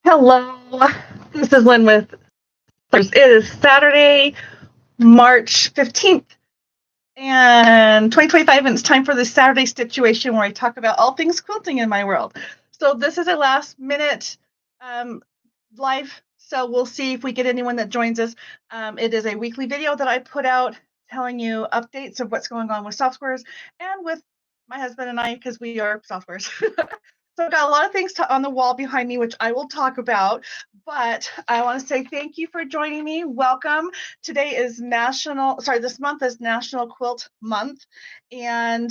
Hello, this is Lynne with It is Saturday, March 15th, and 2025, and it's time for the Saturday Stitch-uation where I talk about all things quilting in my world. So this is a last minute live, so we'll see if we get anyone that joins us. It is a weekly video that I put out telling you updates of what's going on with softsquares and with my husband and I, because we are softsquares. So I've got a lot of things on the wall behind me, which I will talk about, but I want to say thank you for joining me. Welcome. Today is this month is National Quilt Month. And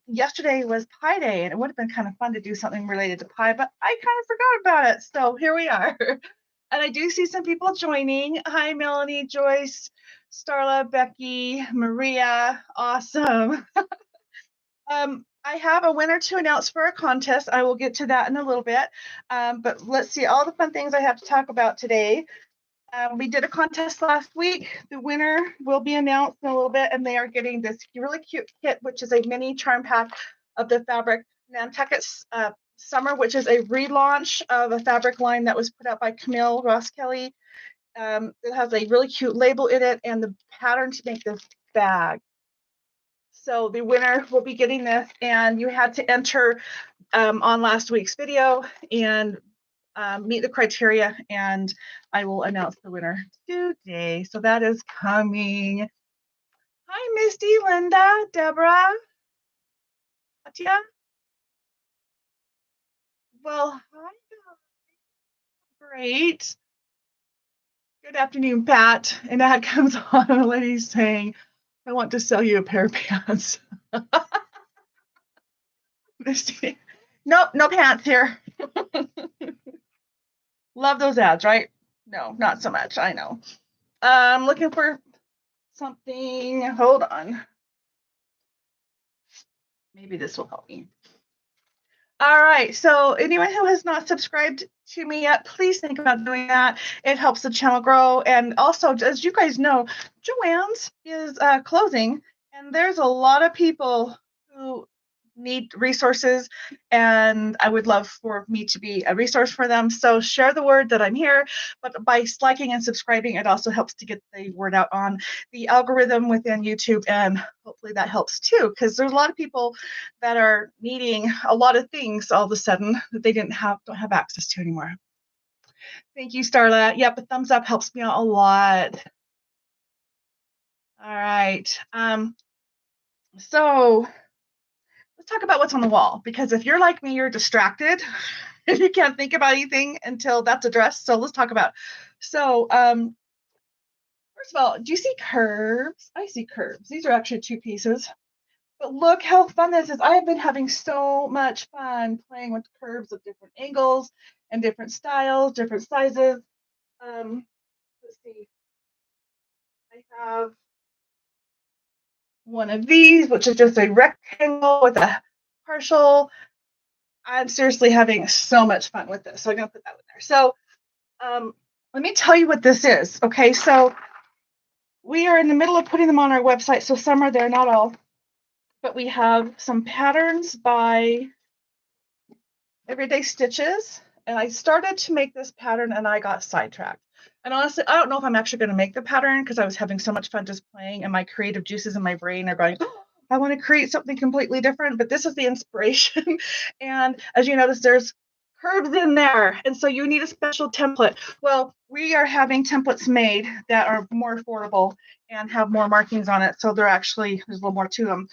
yesterday was Pie Day, and it would have been kind of fun to do something related to pie, but I kind of forgot about it. So here we are. And I do see some people joining. Hi, Melanie, Joyce, Starla, Becky, Maria. Awesome. I have a winner to announce for a contest. I will get to that in a little bit. But let's see all the fun things I have to talk about today. We did a contest last week. The winner will be announced in a little bit, and they are getting this really cute kit, which is a mini charm pack of the fabric Nantucket Summer, which is a relaunch of a fabric line that was put out by Camille Ross Kelly. It has a really cute label in it and the pattern to make this bag. So the winner will be getting this, and you had to enter on last week's video and meet the criteria, and I will announce the winner today. So that is coming. Hi, Misty, Linda, Deborah, Atia. Well, hi, great. Good afternoon, Pat. And that comes on a lady saying, I want to sell you a pair of pants. Misty, nope, no pants here. Love those ads, right? No, not so much. I know. I'm looking for something. Hold on. Maybe this will help me. All right. So anyone who has not subscribed to me yet, please think about doing that. It helps the channel grow. And also, as you guys know, Joann's is closing, and there's a lot of people who need resources, and I would love for me to be a resource for them. So share the word that I'm here, but by liking and subscribing, it also helps to get the word out on the algorithm within YouTube, and hopefully that helps too, because there's a lot of people that are needing a lot of things all of a sudden that they don't have access to anymore. Thank you, Starla. Yep, a thumbs up helps me out a lot. All right. So let's talk about what's on the wall, because if you're like me, you're distracted and you can't think about anything until that's addressed. So let's talk about. So first of all, do you see curves? I see curves. These are actually two pieces. But look how fun this is. I have been having so much fun playing with curves of different angles and different styles, different sizes. Let's see. I have one of these, which is just a rectangle with a partial. I'm seriously having so much fun with this. So I'm going to put that in there. So let me tell you what this is. Okay, so we are in the middle of putting them on our website. So some are there, not all. But we have some patterns by Everyday Stitches. And I started to make this pattern and I got sidetracked. And honestly, I don't know if I'm actually going to make the pattern because I was having so much fun just playing, and my creative juices in my brain are going, oh, I want to create something completely different. But this is the inspiration. And as you notice, there's curves in there. And so you need a special template. Well, we are having templates made that are more affordable and have more markings on it. So there's a little more to them.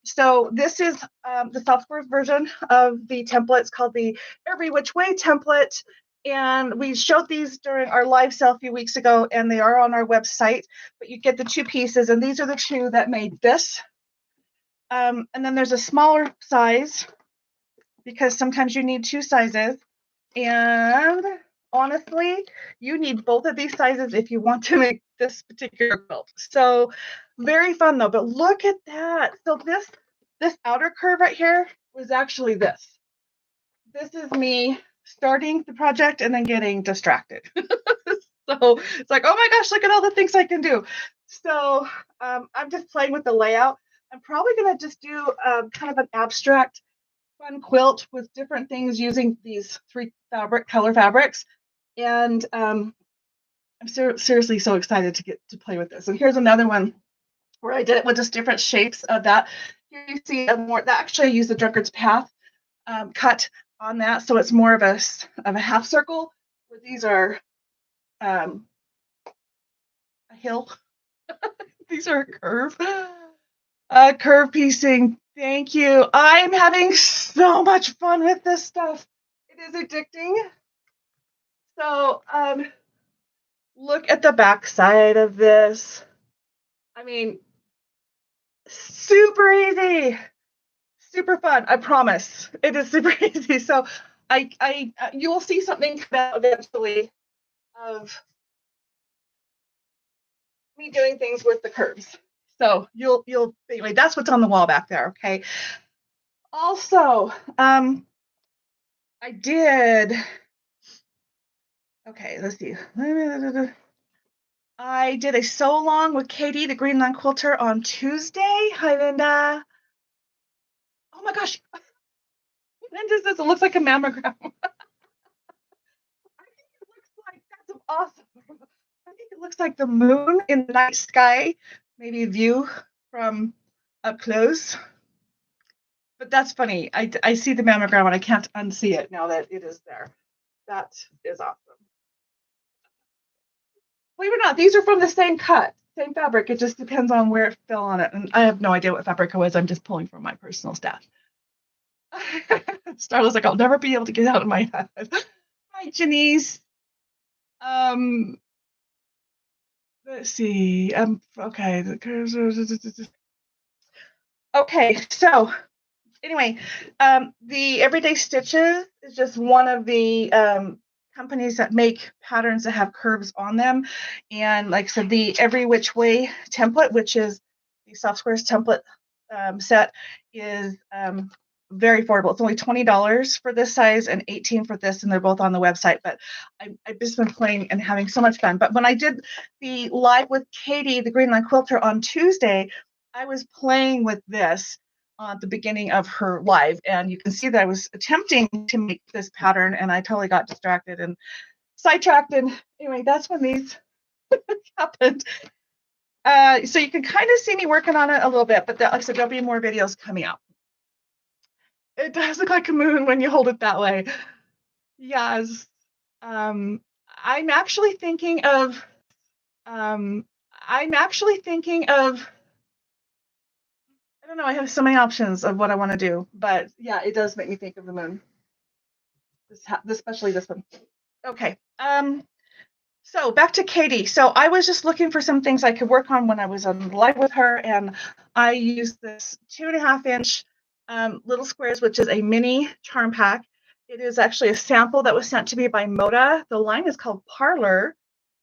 So this is the software version of the template. It's called the Every Which Way template. And we showed these during our live sale a few weeks ago, and they are on our website. But you get the two pieces, and these are the two that made this. And then there's a smaller size, because sometimes you need two sizes. And honestly, you need both of these sizes if you want to make this particular quilt. So very fun though, but look at that. So this outer curve right here was actually this. This is me starting the project and then getting distracted. So it's like, oh my gosh, look at all the things I can do. So I'm just playing with the layout. I'm probably going to just do kind of an abstract fun quilt with different things using these 3 color fabrics. And I'm seriously so excited to get to play with this. And here's another one where I did it with just different shapes of that. Here you see that actually I used the Drunkard's Path cut on that, so it's more of a half circle, where these are a hill. These are a curve piecing. Thank you. I'm having so much fun with this stuff. It is addicting. So look at the back side of this. I mean, super easy, super fun. I promise. It is super easy. So you will see something come out eventually of me doing things with the curves. So you'll anyway, that's what's on the wall back there. Okay. Also, I did. Okay, let's see. I did a sew along with Katie, the Greenland quilter, on Tuesday. Hi, Linda. Oh my gosh. Linda says it looks like a mammogram. I think it looks like that's awesome. I think it looks like the moon in the night sky, maybe a view from up close. But that's funny. I see the mammogram and I can't unsee it now that it is there. That is awesome. Believe it or not, these are from the same cut, same fabric. It just depends on where it fell on it. And I have no idea what fabric it was. I'm just pulling from my personal stash. Starla's like, I'll never be able to get out of my head. Hi, Janice. Let's see. Okay. Okay, so anyway, the Everyday Stitches is just one of the companies that make patterns that have curves on them. And like I said, the Every Which Way template, which is the soft squares template set, is very affordable. It's only $20 for this size and $18 for this, and they're both on the website. But I've just been playing and having so much fun. But when I did the live with Katie, the Greenland quilter, on Tuesday, I was playing with this at the beginning of her live, and you can see that I was attempting to make this pattern, and I totally got distracted and sidetracked. And anyway, that's when these happened. So you can kind of see me working on it a little bit, but like I said, there'll be more videos coming out. It does look like a moon when you hold it that way. Yes. I'm actually thinking of I don't know, I have so many options of what I want to do, but yeah, it does make me think of the moon. Especially this one. Okay. So back to Katie. So I was just looking for some things I could work on when I was on live with her, and I used this 2.5-inch little squares, which is a mini charm pack. It is actually a sample that was sent to me by Moda. The line is called Parlor.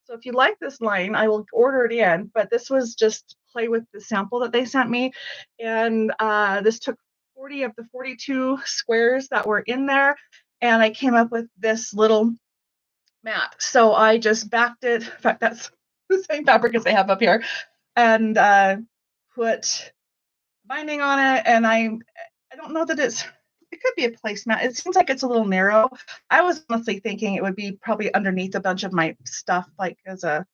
So if you like this line, I will order it in. But this was just play with the sample that they sent me, and this took 40 of the 42 squares that were in there, and I came up with this little mat. So I just backed it. In fact, that's the same fabric as I have up here, and put binding on it. And I don't know that it could be a placemat. It seems like it's a little narrow. I was honestly thinking it would be probably underneath a bunch of my stuff, like as a,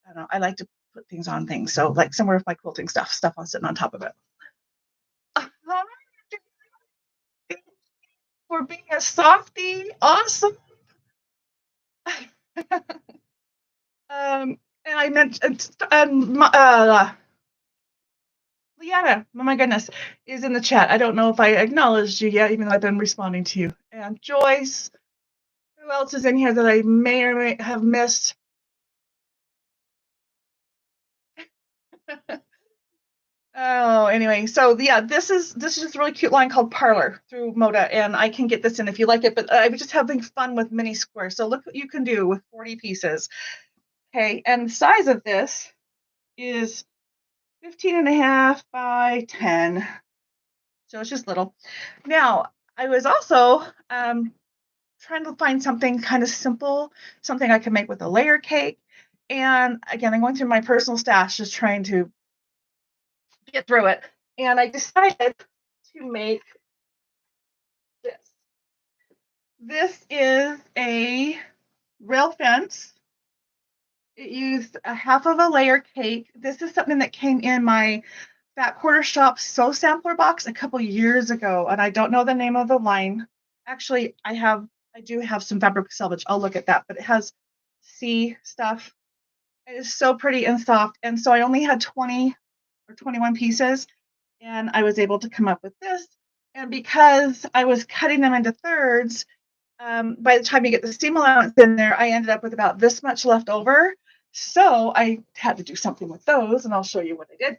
I don't know, I like to put things on things. So like somewhere with my quilting stuff on sitting on top of it. For being a softie. Awesome. And I mentioned, Leanna, oh my goodness, is in the chat. I don't know if I acknowledged you yet, even though I've been responding to you. And Joyce, who else is in here that I may or may have missed? Oh, anyway, so yeah, this is just a really cute line called Parlor through Moda, and I can get this in if you like it, but I was just having fun with mini squares. So look what you can do with 40 pieces. Okay, and the size of this is 15.5 by 10. So it's just little. Now, I was also trying to find something kind of simple, something I could make with a layer cake. And again, I'm going through my personal stash, just trying to get through it. And I decided to make this. This is a rail fence. It used a half of a layer cake. This is something that came in my Fat Quarter Shop Sew Sampler box a couple years ago, and I don't know the name of the line. Actually, I do have some fabric salvage. I'll look at that, but it has C stuff. It is so pretty and soft, and so I only had 20 or 21 pieces, and I was able to come up with this. And because I was cutting them into thirds, by the time you get the seam allowance in there, I ended up with about this much left over. So I had to do something with those, and I'll show you what I did.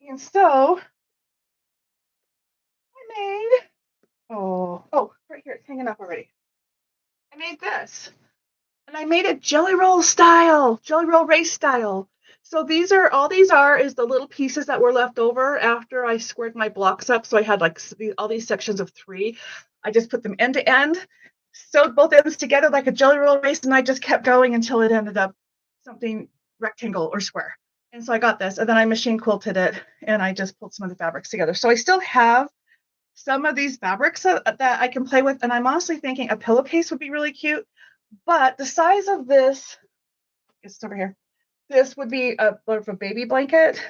And so I made, right here, it's hanging up already. I made this. And I made it jelly roll race style. So all these are is the little pieces that were left over after I squared my blocks up. So I had like all these sections of 3. I just put them end to end, sewed both ends together like a jelly roll race, and I just kept going until it ended up something rectangle or square. And so I got this, and then I machine quilted it, and I just pulled some of the fabrics together. So I still have some of these fabrics that I can play with, and I'm honestly thinking a pillowcase would be really cute. But the size of this, it's over here. This would be a baby blanket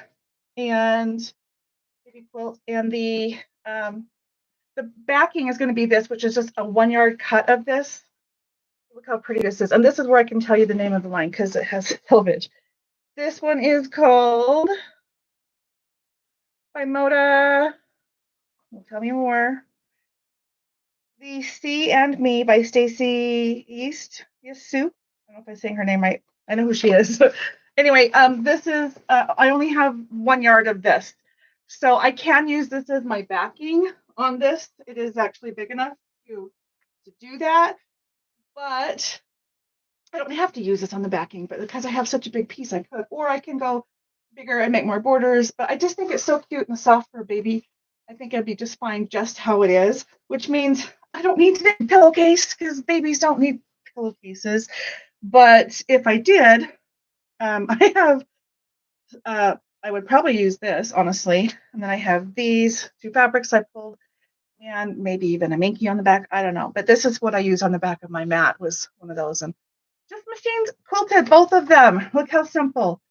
and baby quilt, and the backing is going to be this, which is just a 1 yard cut of this. Look how pretty this is, and this is where I can tell you the name of the line because it has selvage. This one is called by Moda. Tell me more. The Sea and Me by Stacy East. Yes, Sue. I don't know if I'm saying her name right. I know who she is. Anyway, this is, I only have 1 yard of this. So I can use this as my backing on this. It is actually big enough to do that. But I don't have to use this on the backing, but because I have such a big piece, I could. Or I can go bigger and make more borders. But I just think it's so cute and soft for a baby. I think it'd be just fine just how it is, which means I don't need to make a pillowcase because babies don't need pillowcases. But if I did, I have, I would probably use this, honestly. And then I have these 2 fabrics I pulled and maybe even a Minky on the back. I don't know. But this is what I use on the back of my mat, was one of those. And just machine quilted, both of them. Look how simple.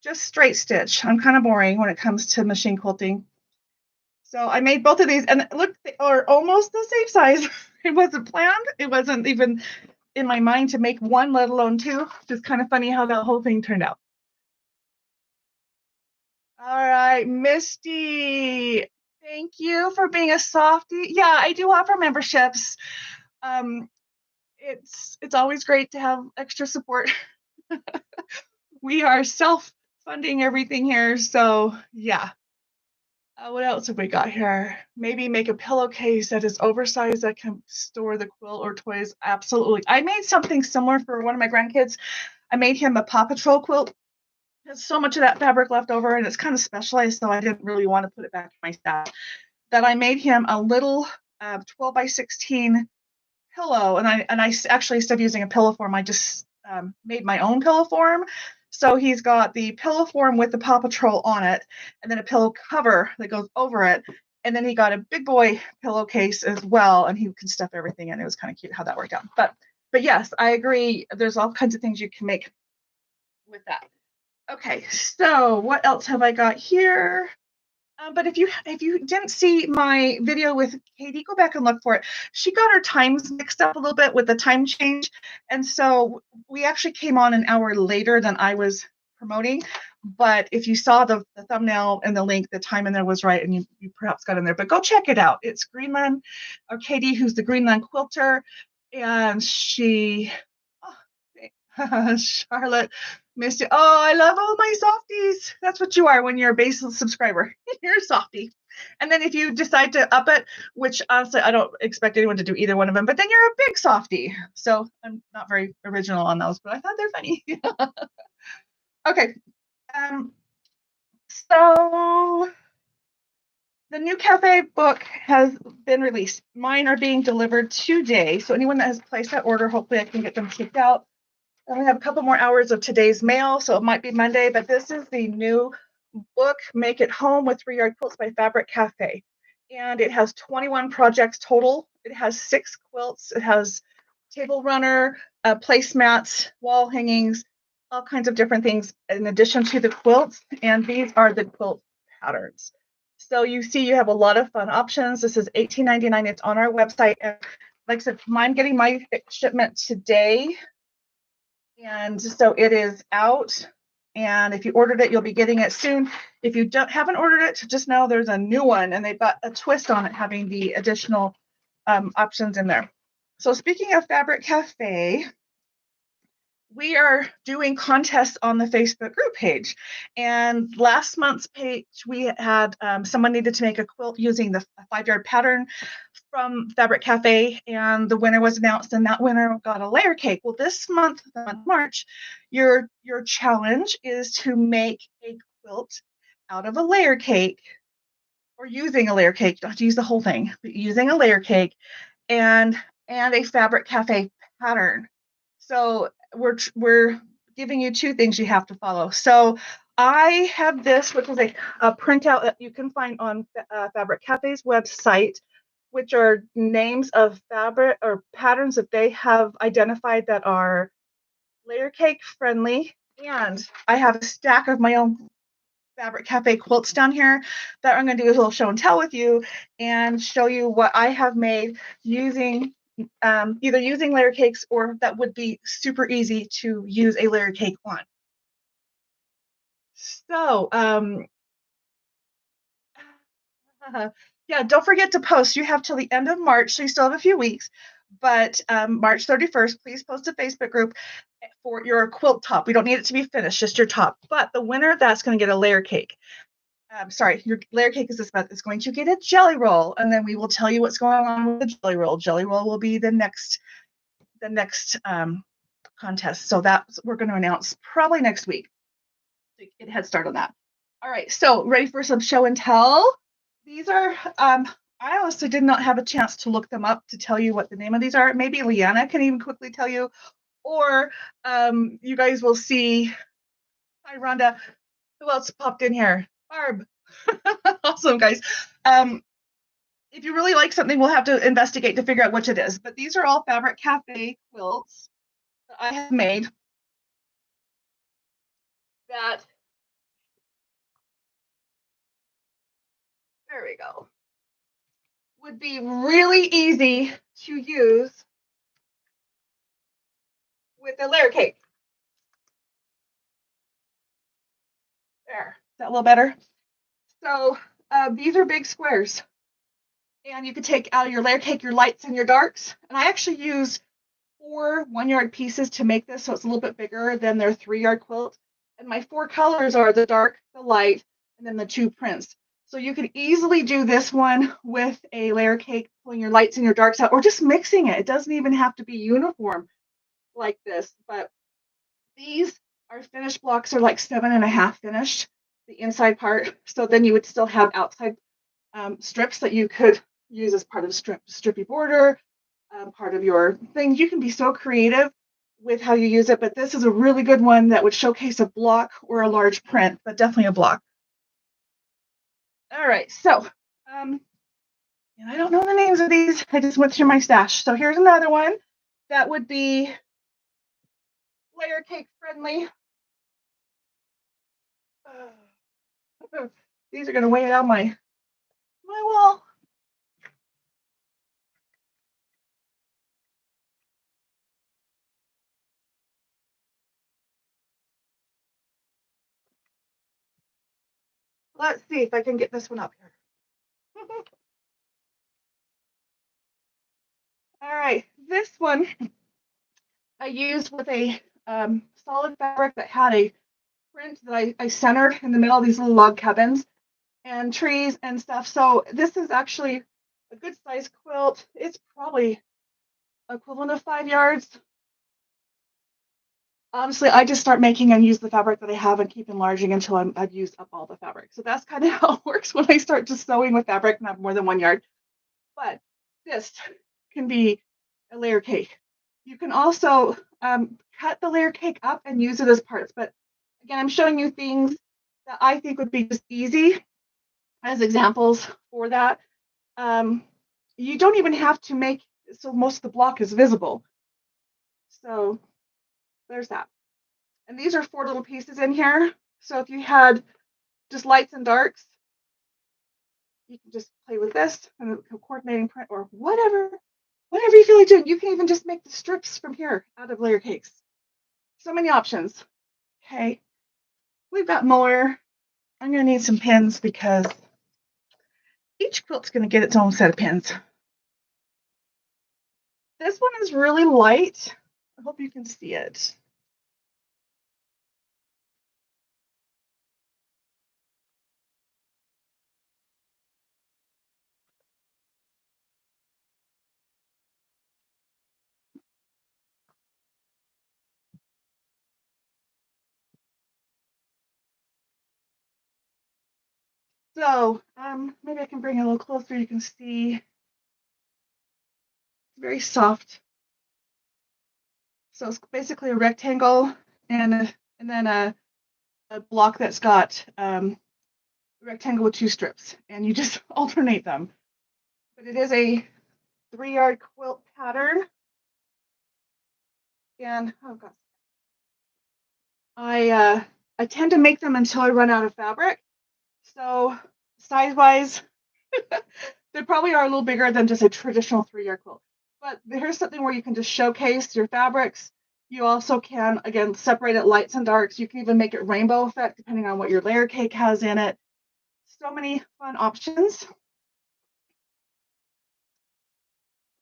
Just straight stitch. I'm kind of boring when it comes to machine quilting. So I made both of these, and look, they are almost the same size. It wasn't planned. It wasn't even in my mind to make one, let alone 2. Just kind of funny how that whole thing turned out. All right, Misty, thank you for being a softie. Yeah, I do offer memberships. It's always great to have extra support. We are self-funding everything here, so yeah. What else have we got here? Maybe make a pillowcase that is oversized that can store the quilt or toys. Absolutely. I made something similar for one of my grandkids. I made him a Paw Patrol quilt. There's so much of that fabric left over, and it's kind of specialized, so I didn't really want to put it back in my stash. That I made him a little 12 by 16 pillow, and I actually, instead of using a pillow form, I just made my own pillow form. So he's got the pillow form with the Paw Patrol on it, and then a pillow cover that goes over it. And then he got a big boy pillowcase as well, and he can stuff everything in. It was kind of cute how that worked out. But yes, I agree. There's all kinds of things you can make with that. Okay, so what else have I got here? But if you didn't see my video with Katie, go back and look for it. She got her times mixed up a little bit with the time change, and so we actually came on an hour later than I was promoting. But if you saw the thumbnail and the link, the time in there was right, and you perhaps got in there. But go check it out. It's Greenland, or Katie, who's the Greenland quilter, and she, Charlotte. Misty, oh, I love all my softies. That's what you are when you're a base subscriber. You're a softie. And then if you decide to up it, which honestly, I don't expect anyone to do either one of them, but then you're a big softie. So I'm not very original on those, but I thought they're funny. Okay. So the new cafe book has been released. Mine are being delivered today. So anyone that has placed that order, hopefully I can get them shipped out I only have a couple more hours of today's mail, so it might be Monday, but this is the new book, Make It Home with 3-Yard Quilts by Fabric Cafe. And it has 21 projects total. It has 6 quilts. It has table runner, placemats, wall hangings, all kinds of different things in addition to the quilts. And these are the quilt patterns. So you see you have a lot of fun options. This is $18.99. It's on our website. And like I said, I'm getting my shipment today. And so it is out. And if you ordered it, you'll be getting it soon. If you haven't ordered it, just know there's a new one and they've got a twist on it, having the additional options in there. So speaking of Fabric Cafe, we are doing contests on the Facebook group page. And last month's page, we had someone needed to make a quilt using the 5-yard pattern from Fabric Cafe, and the winner was announced, and that winner got a layer cake. Well, this month, the month of March, your challenge is to make a quilt out of a layer cake, or using a layer cake. You don't have to use the whole thing, but using a layer cake and a Fabric Cafe pattern. So we're giving you 2 things you have to follow. So I have this, which is a printout that you can find on Fabric Cafe's website, which are names of fabric or patterns that they have identified that are layer cake friendly. And I have a stack of my own Fabric Cafe quilts down here that I'm going to do a little show and tell with you and show you what I have made using either using layer cakes, or that would be super easy to use a layer cake on. So yeah, don't forget to post. You have till the end of March, so you still have a few weeks. But March 31st, please post a Facebook group for your quilt top. We don't need it to be finished, just your top. But the winner, that's going to get a layer cake. Sorry, your layer cake is this month, is going to get a jelly roll, and then we will tell you what's going on with the jelly roll. Jelly roll will be the next contest. So that we're going to announce probably next week. So get a head start on that. All right, so ready for some show and tell? These are, I honestly did not have a chance to look them up to tell you what the name of these are. Maybe Leanna can even quickly tell you, or you guys will see. Hi, Rhonda. Who else popped in here? Barb. Awesome, guys. If you really like something, we'll have to investigate to figure out which it is. But these are all Fabric Cafe quilts that I have made that, there we go, would be really easy to use with a layer cake. There, is that a little better? So these are big squares. And you could take out of your layer cake your lights and your darks. And I actually used 4 1-yard pieces to make this, so it's a little bit bigger than their 3-yard quilt. And my 4 colors are the dark, the light, and then the 2 prints. So you could easily do this one with a layer cake, pulling your lights and your darks out, or just mixing it. It doesn't even have to be uniform like this. But these are finished blocks, are like 7.5 finished, the inside part. So then you would still have outside strips that you could use as part of strippy border, part of your thing. You can be so creative with how you use it, but this is a really good one that would showcase a block or a large print, but definitely a block. All right, so and I don't know the names of these. I just went through my stash. So here's another one that would be layer cake friendly. These are going to weigh down my wall. Let's see if I can get this one up here. All right, this one I used with a solid fabric that had a print that I centered in the middle of these little log cabins and trees and stuff. So this is actually a good size quilt. It's probably equivalent of 5 yards. Honestly, I just start making and use the fabric that I have and keep enlarging until I've used up all the fabric. So that's kind of how it works when I start just sewing with fabric and have more than 1 yard. But this can be a layer cake. You can also cut the layer cake up and use it as parts. But again, I'm showing you things that I think would be just easy as examples for that. You don't even have to make so most of the block is visible. So there's that. And these are 4 little pieces in here. So if you had just lights and darks, you can just play with this and a coordinating print or whatever you feel like doing. You can even just make the strips from here out of layer cakes. So many options. Okay, we've got more. I'm going to need some pins because each quilt's going to get its own set of pins. This one is really light. I hope you can see it. So maybe I can bring it a little closer. You can see it's very soft. So it's basically a rectangle and then a block that's got a rectangle with 2 strips, and you just alternate them. But it is a 3-yard quilt pattern. And oh god, I tend to make them until I run out of fabric. So size-wise, they probably are a little bigger than just a traditional 3-yard quilt. But here's something where you can just showcase your fabrics. You also can, again, separate it lights and darks. You can even make it rainbow effect depending on what your layer cake has in it. So many fun options.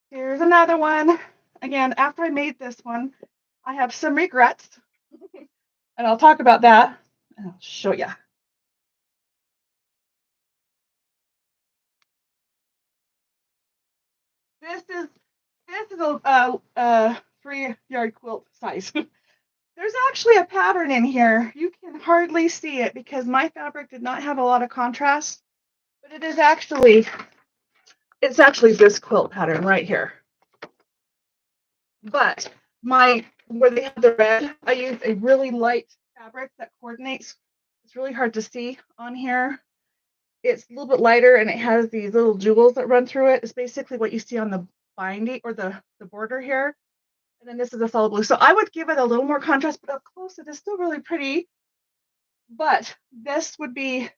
Here's another one. Again, after I made this one, I have some regrets. And I'll talk about that. And I'll show you. This is a 3-yard quilt size. There's actually a pattern in here. You can hardly see it because my fabric did not have a lot of contrast, but it's actually this quilt pattern right here. But where they have the red, I used a really light fabric that coordinates. It's really hard to see on here. It's a little bit lighter and it has these little jewels that run through it. It's basically what you see on the binding or the border here. And then this is a solid blue. So I would give it a little more contrast, but up close it is still really pretty. But this would be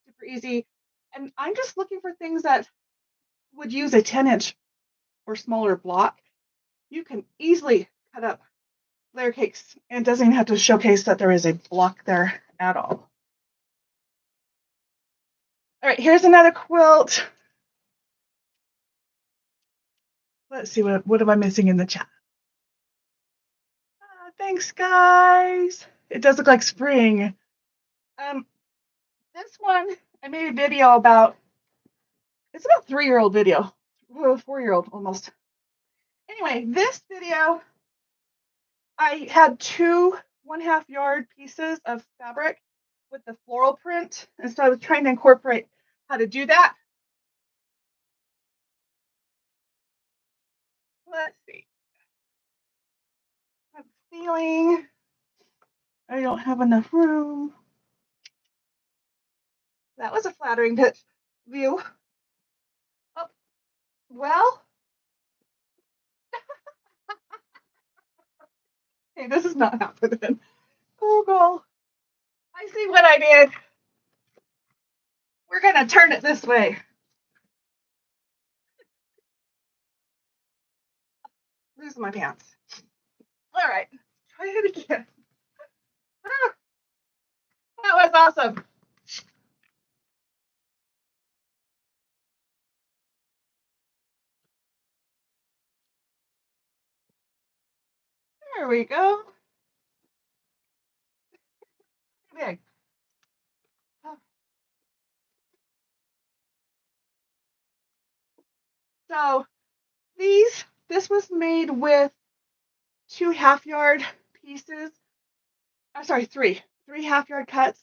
super easy. And I'm just looking for things that would use a 10-inch or smaller block. You can easily cut up layer cakes and it doesn't even have to showcase that there is a block there at all. All right, here's another quilt. Let's see, what am I missing in the chat? Thanks, guys. It does look like spring. This one, I made a video about, it's about 3-year-old video, 4-year-old almost. Anyway, this video, I had 2 1/2 yard pieces of fabric with the floral print. And so I was trying to incorporate how to do that. Let's see. I'm feeling I don't have enough room. That was a flattering view. Oh, well. Hey, this is not happening. Google. I see what I did. We're going to turn it this way. Losing my pants. All right. Try it again. Ah, that was awesome. There we go. Big. So this was made with 2 1/2 yard pieces. I'm sorry, 3 1/2 yard cuts.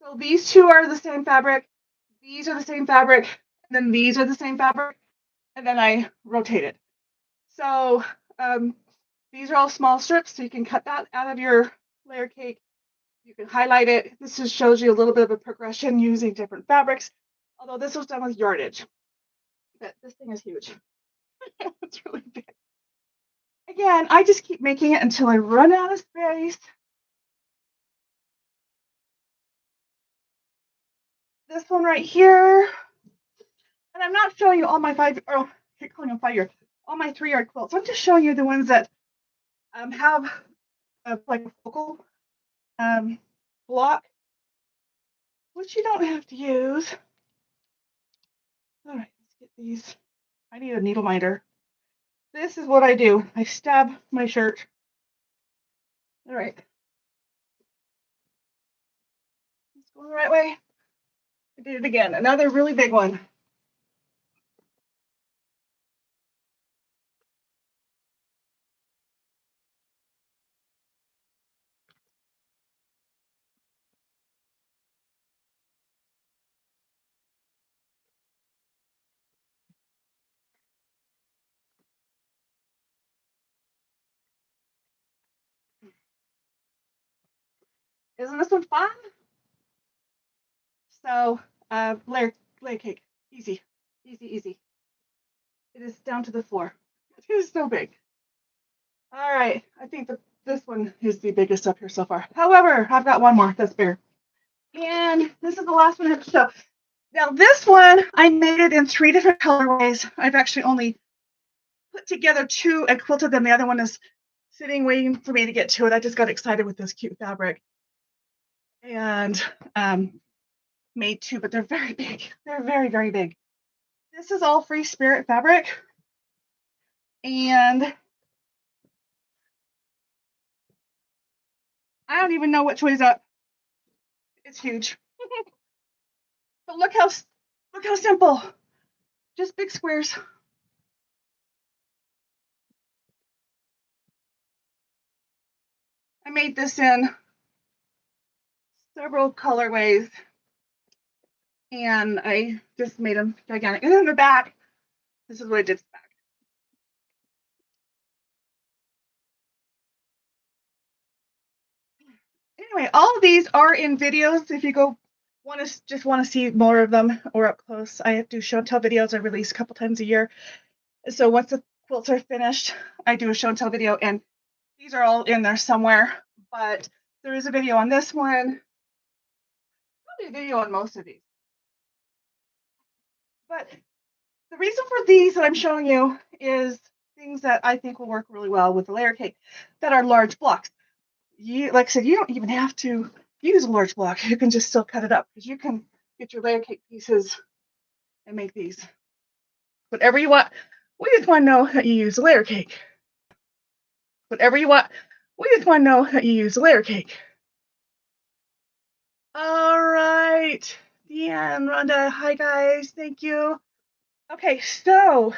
So these 2 are the same fabric. These are the same fabric. And then these are the same fabric. And then I rotate it. So These are all small strips, so you can cut that out of your layer cake. You can highlight it. This just shows you a little bit of a progression using different fabrics, although this was done with yardage. But this thing is huge. It's really big. Again, I just keep making it until I run out of space. This one right here. And I'm not showing you all my I keep calling them 5-year, all my 3-yard quilts. I'm just showing you the ones that have like a focal block, which you don't have to use. All right, let's get these. I need a needle minder. This is what I do. I stab my shirt. All right. It's going the right way. I did it again. Another really big one. Isn't this one fun? So, layer cake. Easy, easy, easy. It is down to the floor. It is so big. All right, I think that this one is the biggest up here so far. However, I've got one more that's bigger. And this is the last one I have to show. Now this one, I made it in 3 different colorways. I've actually only put together 2 and quilted them. The other one is sitting waiting for me to get to it. I just got excited with this cute fabric. And made 2, but they're very big. They're very, very big. This is all Free Spirit fabric. And I don't even know which way's up. It's huge. But look how simple. Just big squares. I made this in several colorways, and I just made them gigantic. And then the back, this is what I did to the back. Anyway, all of these are in videos. If you go want to see more of them or up close, I do show and tell videos. I release a couple times a year. So once the quilts are finished, I do a show and tell video, and these are all in there somewhere. But there is a video on this one. Probably a video on most of these. But the reason for these that I'm showing you is things that I think will work really well with the layer cake that are large blocks. Like I said, you don't even have to use a large block. You can just still cut it up, because you can get your layer cake pieces and make these. Whatever you want. We just want to know that you use a layer cake. Whatever you want. We just want to know that you use a layer cake. All right. Deanne, Rhonda, hi guys. Thank you. Okay, so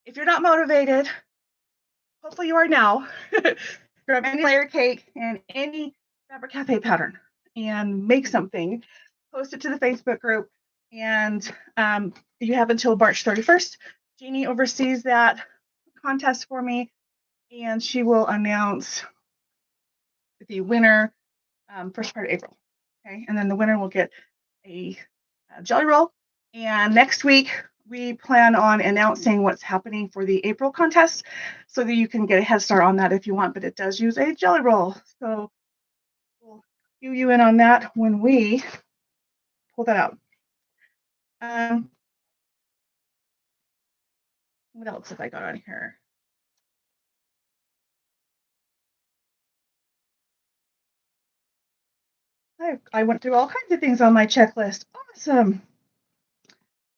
if you're not motivated, hopefully you are now. Grab any layer cake and any fabric cafe pattern and make something, post it to the Facebook group, and you have until March 31st. Jeannie oversees that contest for me, and she will announce the winner first part of April. Okay, and then the winner will get a jelly roll. And next week we plan on announcing what's happening for the April contest, so that you can get a head start on that if you want, but it does use a jelly roll. So we'll cue you in on that when we pull that out. What else have I got on here? I went through all kinds of things on my checklist. Awesome.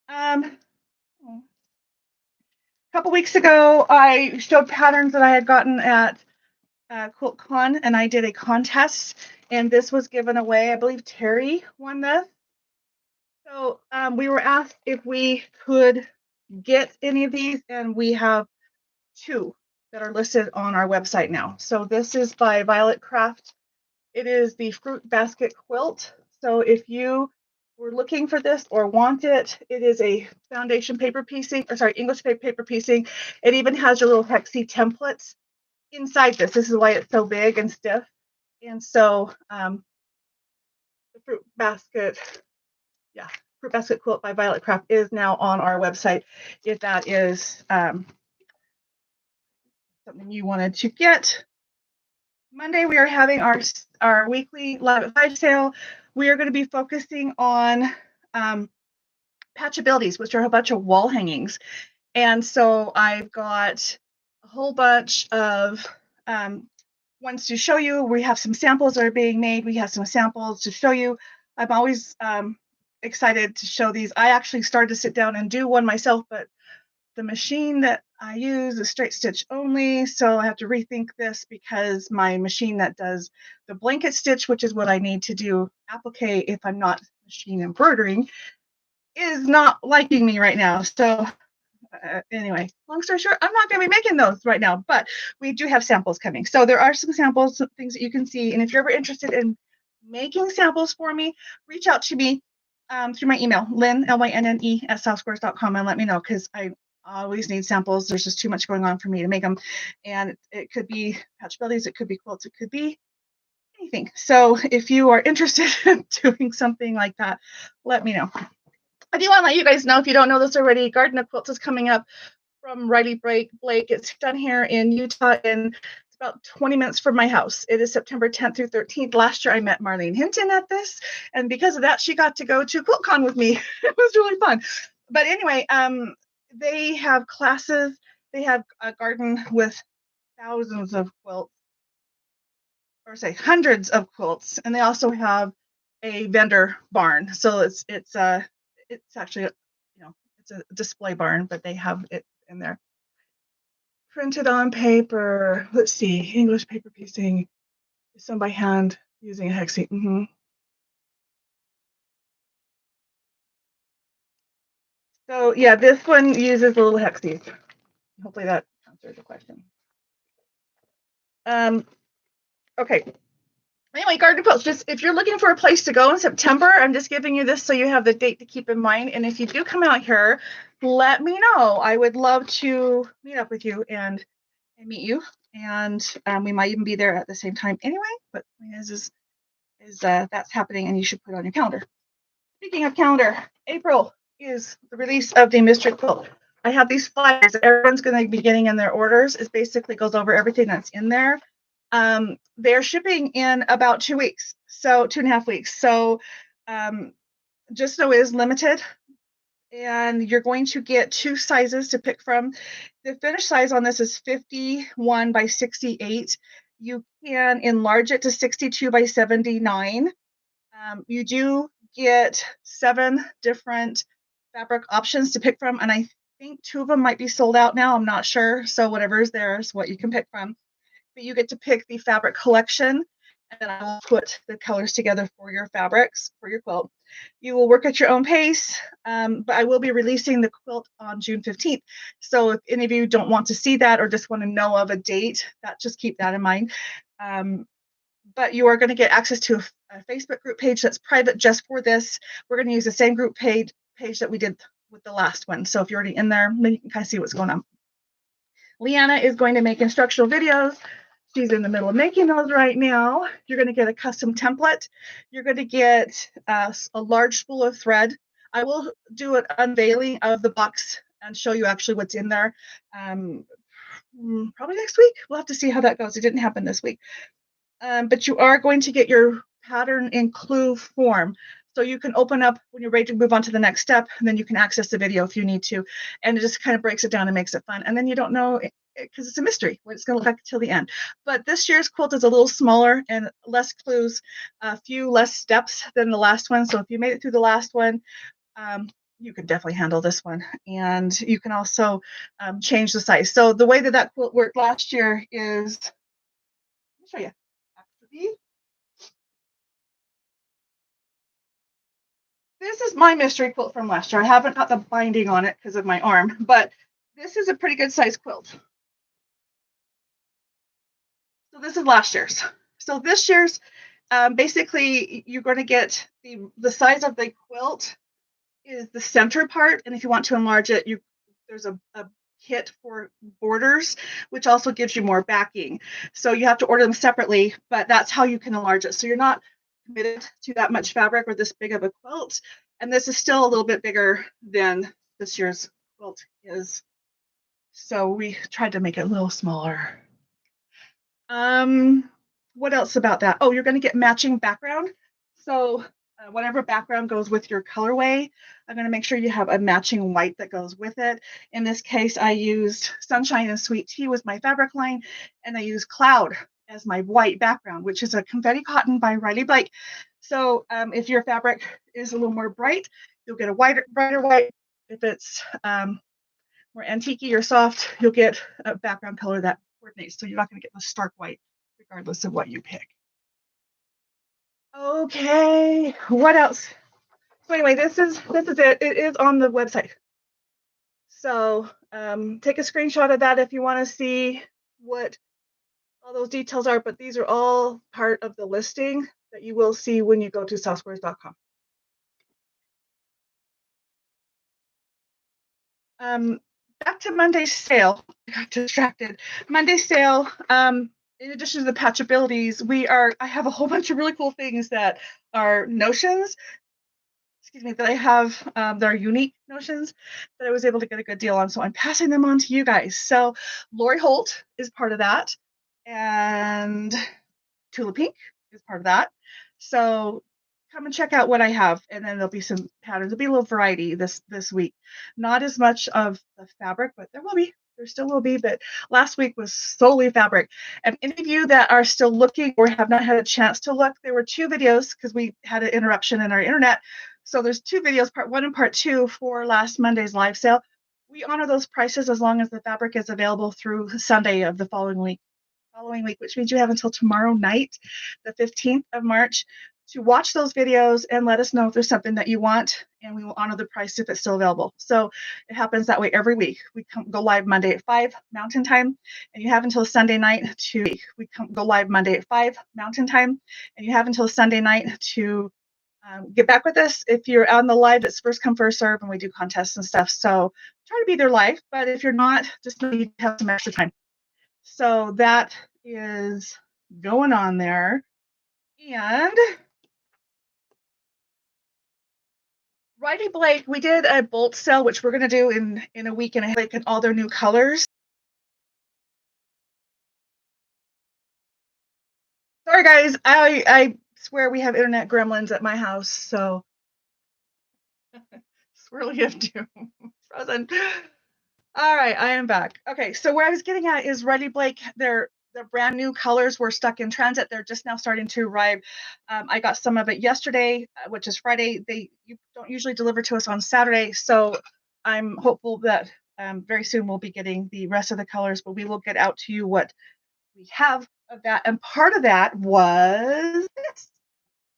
A couple weeks ago, I showed patterns that I had gotten at QuiltCon, and I did a contest, and this was given away. I believe Terry won this. So we were asked if we could get any of these, and we have 2 that are listed on our website now. So this is by Violet Craft. It is the fruit basket quilt. So if you were looking for this or want it, it is a foundation paper piecing, or sorry, English paper piecing. It even has your little hexie templates inside this. This is why it's so big and stiff. And so the fruit basket quilt by Violet Craft is now on our website. If that is something you wanted to get. Monday, we are having our weekly Live at 5 sale. We are going to be focusing on patchabilities, which are a bunch of wall hangings. And so I've got a whole bunch of ones to show you. We have some samples that are being made. We have some samples to show you. I'm always excited to show these. I actually started to sit down and do one myself, but the machine that I use is straight stitch only, so I have to rethink this because my machine that does the blanket stitch, which is what I need to do applique if I'm not machine embroidering, is not liking me right now. So anyway, long story short, I'm not going to be making those right now, but we do have samples coming. So there are some samples, some things that you can see, and if you're ever interested in making samples for me, reach out to me through my email, Lynne, Lynne at softsquares.com, and let me know, because I always need samples. There's just too much going on for me to make them, and it could be patchabilities, it could be quilts, it could be anything. So if you are interested in doing something like that, let me know. I do want to let you guys know, if you don't know this already, Garden of Quilts is coming up from Riley Blake. It's done here in Utah, and it's about 20 minutes from my house. It is September 10th through 13th. Last year I met Marlene Hinton at this, and because of that, she got to go to QuiltCon with me. It was really fun. But anyway, they have classes. They have a garden with thousands of quilts, or say hundreds of quilts, and they also have a vendor barn. So it's actually it's a display barn, but they have it in there. Printed on paper. Let's see, English paper piecing is done by hand using a hexie. So yeah, this one uses a little hexies. Hopefully that answers the question. Okay. Anyway, garden quilts, just if you're looking for a place to go in September, I'm just giving you this so you have the date to keep in mind. And if you do come out here, let me know. I would love to meet up with you and meet you. And we might even be there at the same time anyway. But that's happening, and you should put it on your calendar. Speaking of calendar, April is the release of the Misc quilt. I have these flyers that everyone's going to be getting in their orders. It basically goes over everything that's in there. They're shipping in about 2 weeks, so 2.5 weeks. So just know it is limited, and you're going to get 2 sizes to pick from. The finished size on this is 51 by 68. You can enlarge it to 62 by 79. You do get 7 different fabric options to pick from, and I think 2 of them might be sold out now. I'm not sure. So whatever is there is what you can pick from. But you get to pick the fabric collection, and then I will put the colors together for your fabrics for your quilt. You will work at your own pace, but I will be releasing the quilt on June 15th. So if any of you don't want to see that or just want to know of a date, just keep that in mind. But you are going to get access to a Facebook group page that's private just for this. We're going to use the same group page that we did with the last one. So if you're already in there, maybe you can kind of see what's going on. Leanna is going to make instructional videos. She's in the middle of making those right now. You're going to get a custom template. You're going to get a large spool of thread. I will do an unveiling of the box and show you actually what's in there. Probably next week. We'll have to see how that goes. It didn't happen this week. But you are going to get your pattern in clue form. So you can open up when you're ready to move on to the next step, and then you can access the video if you need to. And it just kind of breaks it down and makes it fun. And then you don't know, because it's a mystery, what it's going to look like till the end. But this year's quilt is a little smaller and less clues, a few less steps than the last one. So if you made it through the last one, you can definitely handle this one. And you can also change the size. So the way that quilt worked last year is, let me show you. This is my mystery quilt from last year. I haven't got the binding on it because of my arm, but this is a pretty good size quilt. So this is last year's. So this year's basically you're going to get the size of the quilt is the center part, and if you want to enlarge it, there's a kit for borders, which also gives you more backing. So you have to order them separately, but that's how you can enlarge it. So you're not committed to that much fabric or this big of a quilt. And this is still a little bit bigger than this year's quilt is. So we tried to make it a little smaller. What else about that? Oh, you're going to get matching background. So whatever background goes with your colorway, I'm going to make sure you have a matching white that goes with it. In this case, I used Sunshine and Sweet Tea was my fabric line, and I used Cloud as my white background, which is a confetti cotton by Riley Blake. So if your fabric is a little more bright, you'll get a brighter white. If it's more antique or soft, you'll get a background color that coordinates. So you're not going to get the stark white regardless of what you pick. Okay, what else? So anyway, this is it. It is on the website. So take a screenshot of that if you want to see what all those details are, but these are all part of the listing that you will see when you go to softsquares.com. Back to Monday's sale. I got distracted. Monday's sale, in addition to the patchabilities, I have a whole bunch of really cool things that are notions, that I have that are unique notions that I was able to get a good deal on. So I'm passing them on to you guys. So Lori Holt is part of that, and Tula Pink is part of that. So come and check out what I have, and then there'll be some patterns. There'll be a little variety this week. Not as much of the fabric, but there still will be, but last week was solely fabric. And any of you that are still looking or have not had a chance to look, there were 2 videos because we had an interruption in our internet. So there's 2 videos, part 1 and part 2 for last Monday's live sale. We honor those prices as long as the fabric is available through Sunday of the following week, which means you have until tomorrow night, the 15th of March, to watch those videos and let us know if there's something that you want, and we will honor the price if it's still available. So it happens that way every week. We go live Monday at 5 Mountain Time, and you have until Sunday night to go live Monday at 5 Mountain Time, and you have until Sunday night to get back with us. If you're on the live, it's first come, first serve, and we do contests and stuff. So try to be there live, but if you're not, just need to have some extra time. So that is going on there. And Riley Blake, we did a bolt sale, which we're going to do in a week and a half, and all their new colors. Sorry, guys. I swear we have internet gremlins at my house, so swirly of doom. Frozen. All right, I am back. Okay, so where I was getting at is Riley Blake, their brand new colors were stuck in transit. They're just now starting to arrive. I got some of it yesterday, which is Friday. You don't usually deliver to us on Saturday, so I'm hopeful that very soon we'll be getting the rest of the colors, but we will get out to you what we have of that. And part of that was this.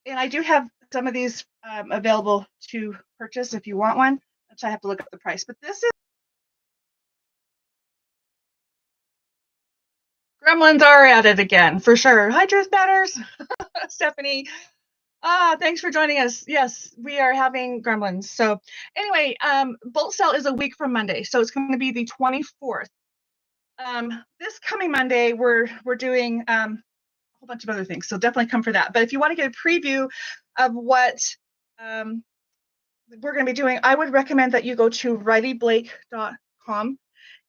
And I do have some of these available to purchase if you want one, which I have to look up the price. But this is Gremlins are at it again, for sure. Hi, Truth Matters. Stephanie. Thanks for joining us. Yes, we are having gremlins. So anyway, bolt sale is a week from Monday. So it's going to be the 24th. This coming Monday, we're doing a whole bunch of other things. So definitely come for that. But if you want to get a preview of what we're going to be doing, I would recommend that you go to rileyblake.com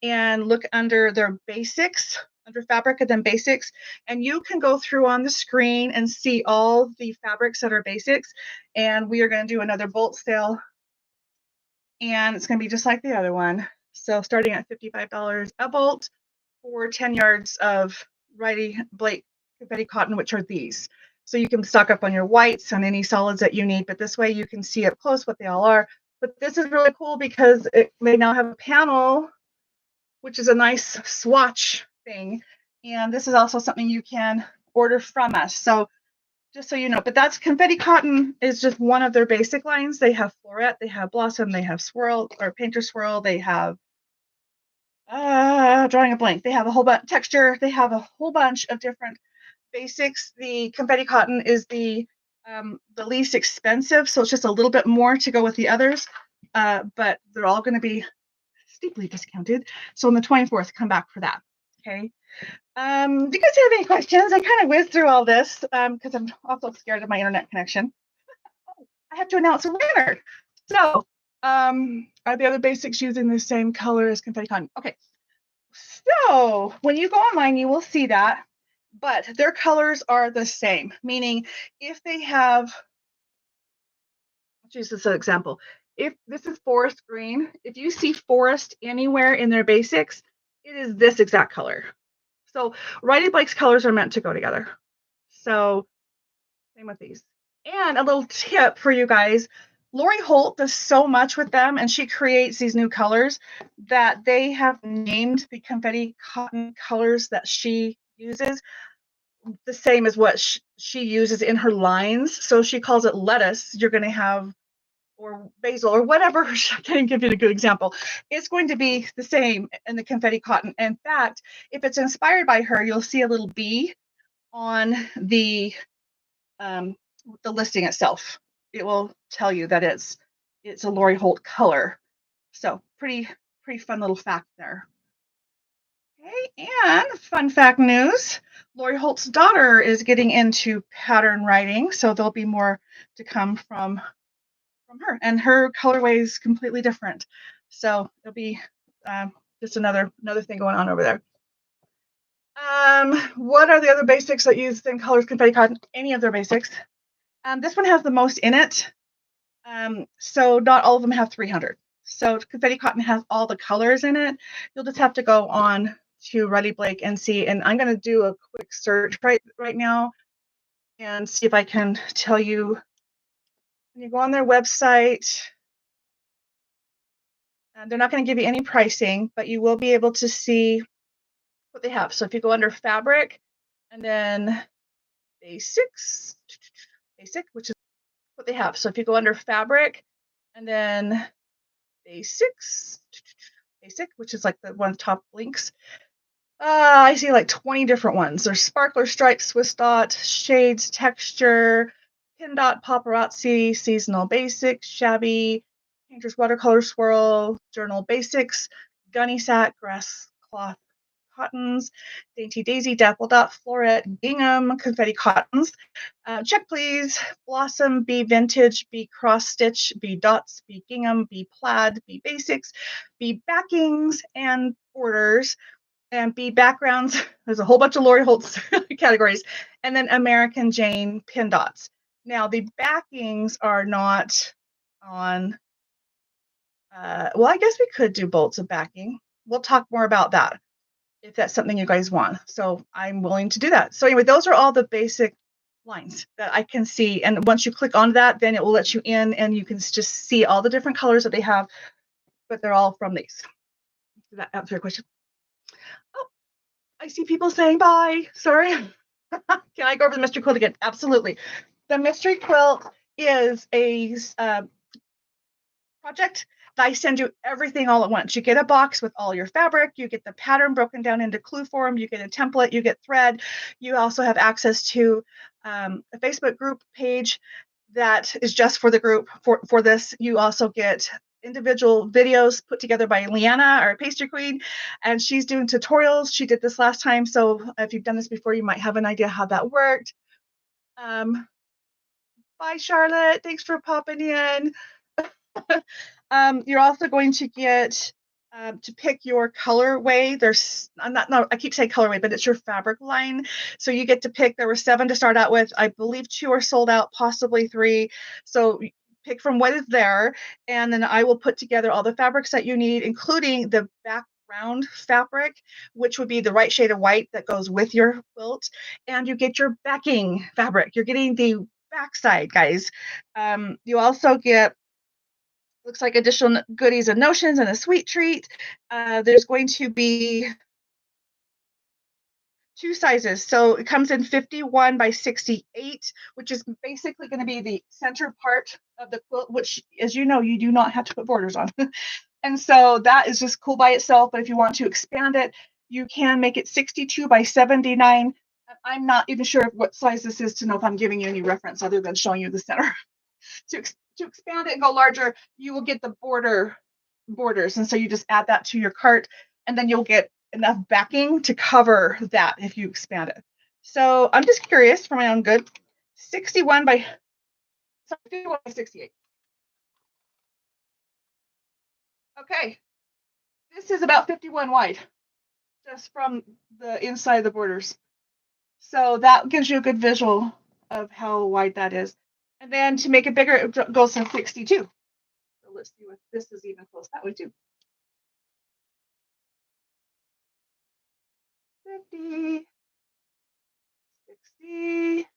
and look under their basics, under fabric and then basics, and you can go through on the screen and see all the fabrics that are basics. And we are going to do another bolt sale, and it's going to be just like the other one. So starting at $55 a bolt for 10 yards of Riley Blake confetti cotton, which are these. So you can stock up on your whites and any solids that you need, but this way you can see up close what they all are. But this is really cool because they now have a panel, which is a nice swatch thing. And this is also something you can order from us. So just so you know, but that's confetti cotton is just one of their basic lines. They have floret, they have blossom, they have swirl or painter swirl, they have drawing a blank. They have a whole bunch texture. They have a whole bunch of different basics, the confetti cotton is the least expensive, so it's just a little bit more to go with the others, but they're all going to be steeply discounted. So on the 24th, come back for that. Okay. Do you guys have any questions? I kind of whizzed through all this because I'm also scared of my internet connection. Oh, I have to announce a winner. So, are the other basics using the same color as confetti cotton? Okay. So when you go online, you will see that, but their colors are the same. Meaning, if they have, let's use this as an example. If this is forest green, if you see forest anywhere in their basics, it is this exact color. So Riley Blake's colors are meant to go together. So same with these. And a little tip for you guys, Lori Holt does so much with them, and she creates these new colors that they have named the confetti cotton colors that she uses the same as what she uses in her lines. So she calls it lettuce. You're going to have, or basil, or whatever. I can't give you a good example. It's going to be the same in the confetti cotton. In fact, if it's inspired by her, you'll see a little bee on the listing itself. It will tell you that it's a Lori Holt color. So pretty fun little fact there. Okay, and fun fact news, Lori Holt's daughter is getting into pattern writing, so there'll be more to come from her, and her colorway is completely different. So it'll be just another thing going on over there. What are the other basics that use the same colors confetti cotton? Any of their basics. This one has the most in it. So not all of them have 300. So confetti cotton has all the colors in it. You'll just have to go on to Riley Blake and see. And I'm going to do a quick search right now and see if I can tell you. When you go on their website, they're not going to give you any pricing, but you will be able to see what they have. So if you go under fabric and then basics, which is what they have. So if you go under fabric and then basics, which is like the one top links, I see like 20 different ones. There's sparkler stripes, Swiss dot, shades, texture, pin dot, paparazzi, seasonal basics, shabby, painter's watercolor swirl, journal basics, gunny sack, grass cloth cottons, dainty daisy, dapple dot, floret, gingham, confetti cottons, check please, blossom, bee vintage, bee cross stitch, bee dots, bee gingham, bee plaid, bee basics, bee backings and borders, and bee backgrounds. There's a whole bunch of Lori Holt's categories, and then American Jane pin dots. Now the backings are not on. Well, I guess we could do bolts of backing. We'll talk more about that if that's something you guys want. So I'm willing to do that. So anyway, those are all the basic lines that I can see. And once you click on that, then it will let you in and you can just see all the different colors that they have, but they're all from these. Does that answer your question? Oh, I see people saying bye. Sorry. Can I go over the mystery quilt again? Absolutely. The mystery quilt is a project. I send you everything all at once. You get a box with all your fabric, you get the pattern broken down into clue form, you get a template, you get thread. You also have access to a Facebook group page that is just for the group for this. You also get individual videos put together by Leanna, our pastry queen, and she's doing tutorials. She did this last time, so if you've done this before, you might have an idea how that worked. Bye, Charlotte. Thanks for popping in. You're also going to get to pick your colorway. There's I keep saying colorway, but it's your fabric line. So you get to pick. There were 7 to start out with. I believe 2 are sold out, possibly 3. So pick from what is there, and then I will put together all the fabrics that you need, including the background fabric, which would be the right shade of white that goes with your quilt, and you get your backing fabric. You're getting the backside, guys. You also get, looks like, additional goodies and notions and a sweet treat. There's going to be 2 sizes. So it comes in 51 by 68, which is basically going to be the center part of the quilt, which, as you know, you do not have to put borders on. And so that is just cool by itself. But if you want to expand it, you can make it 62 by 79. I'm not even sure what size this is to know if I'm giving you any reference other than showing you the center. To expand it and go larger, you will get the borders. And so you just add that to your cart, and then you'll get enough backing to cover that if you expand it. So I'm just curious for my own good. 61 by 68. Okay. This is about 51 wide, just from the inside of the borders. So that gives you a good visual of how wide that is. And then to make it bigger, it goes to 62. So let's see if this is even close that way too. 50, 60.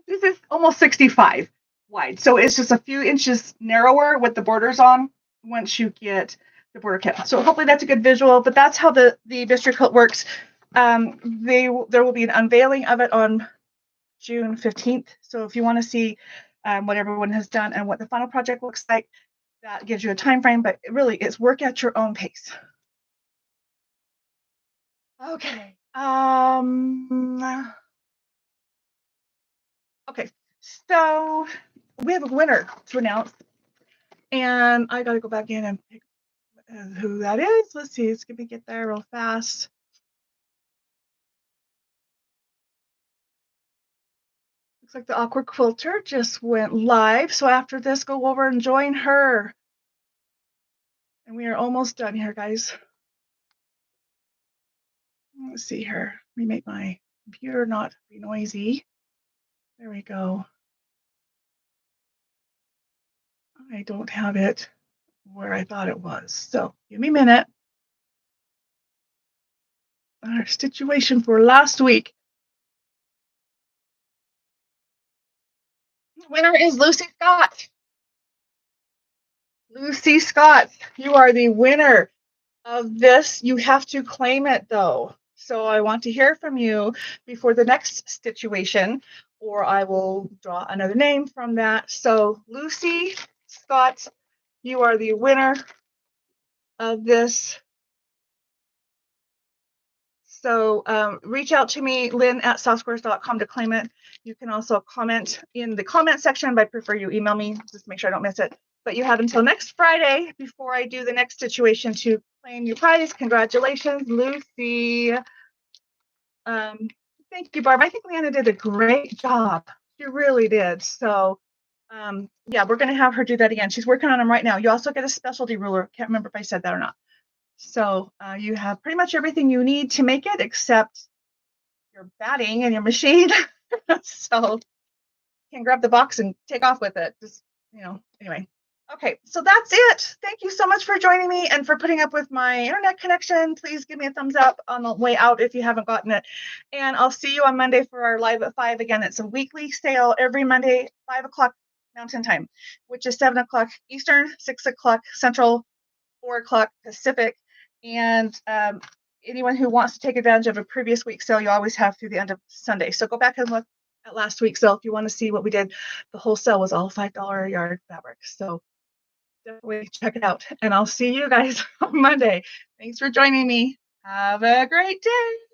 This is almost 65 wide. So it's just a few inches narrower with the borders on once you get the border kit. So hopefully that's a good visual, but that's how the mystery quilt works. There will be an unveiling of it on June 15th. So if you want to see what everyone has done and what the final project looks like, that gives you a time frame, but really it's work at your own pace. Okay. Okay, so we have a winner to announce, and I gotta go back in and pick who that is. Let's see, it's gonna get there real fast. Looks like the awkward quilter just went live. So after this, go over and join her. And we are almost done here, guys. Let's see here. Let me make my computer not be noisy. There we go. I don't have it where I thought it was. So give me a minute. Our Stitch-uation for last week. The winner is Lucy Scott. Lucy Scott, you are the winner of this. You have to claim it though. So I want to hear from you before the next Stitch-uation, or I will draw another name from that. So Lucy Scott, you are the winner of this. So reach out to me, Lynne at softsquares.com, to claim it. You can also comment in the comment section, but I prefer you email me just to make sure I don't miss it. But you have until next Friday before I do the next Stitch-uation to claim your prize. Congratulations, Lucy. Thank you, Barb. I think Leanna did a great job. She really did. So yeah, we're going to have her do that again. She's working on them right now. You also get a specialty ruler. Can't remember if I said that or not. So you have pretty much everything you need to make it except your batting and your machine. So you can grab the box and take off with it. Just, anyway. Okay, so that's it. Thank you so much for joining me and for putting up with my internet connection. Please give me a thumbs up on the way out if you haven't gotten it. And I'll see you on Monday for our live at 5. Again, it's a weekly sale every Monday, 5 o'clock Mountain Time, which is 7 o'clock Eastern, 6 o'clock Central, 4 o'clock Pacific. And anyone who wants to take advantage of a previous week's sale, you always have through the end of Sunday. So go back and look at last week's sale if you want to see what we did. The whole sale was all $5 a yard fabric. So definitely check it out. And I'll see you guys on Monday. Thanks for joining me. Have a great day.